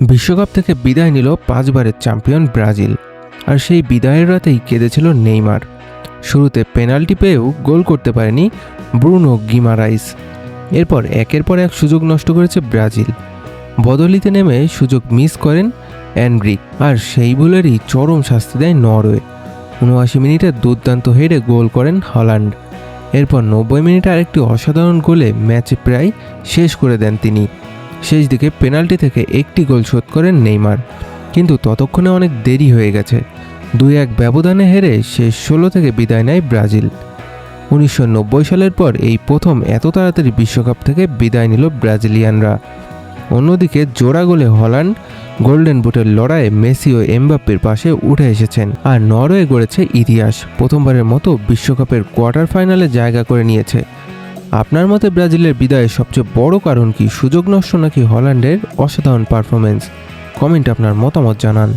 বিশ্বকাপ থেকে বিদায় নিল 5 বারের চ্যাম্পিয়ন ব্রাজিল। আর সেই বিদায়ের রাতেই কেঁদেছিল নেইমার। শুরুতে পেনাল্টি পেয়েও গোল করতে পারেনি ব্রুনো গিমারাইস। এরপর একের পর এক সুযোগ নষ্ট করেছে ব্রাজিল। বদলিতে নেমে সুযোগ মিস করেন এনরিক, আর সেই ভুলেরই চরম শাস্তি দেয় নরওয়ে। ৭৯ মিনিটে দুর্দান্ত হেডে গোল করেন হল্যান্ড। এরপর ৯০ মিনিটে আরেকটি অসাধারণ গোলে ম্যাচ প্রায় শেষ করে দেন তিনি। শেষ দিকে পেনাল্টি থেকে একটি গোল শোধ করেন নেইমার, কিন্তু ততক্ষণে অনেক দেরি হয়ে গেছে। ২-১ ব্যবধানে হেরে শেষ ১৬ থেকে বিদায় নেয় ব্রাজিল। ১৯৯০ সালের পর এই প্রথম এত তাড়াতাড়ি বিশ্বকাপ থেকে বিদায় নিল ব্রাজিলিয়ানরা। অন্যদিকে জোড়া গোলে হল্যান্ড গোল্ডেন বুটের লড়াইয়ে মেসি ও এমবাপ্পের পাশে উঠে এসেছেন। আর নরওয়ে গড়েছে ইতিহাস, প্রথমবারের মতো বিশ্বকাপের কোয়ার্টার ফাইনালে জায়গা করে নিয়েছে। আপনার মতে ব্রাজিলের বিদায়ের সবচেয়ে বড় কারণ কি? সুযোগ নষ্ট নাকি হল্যান্ডের অসাধারণ পারফরমেন্স? কমেন্টে আপনার মতামত জানান।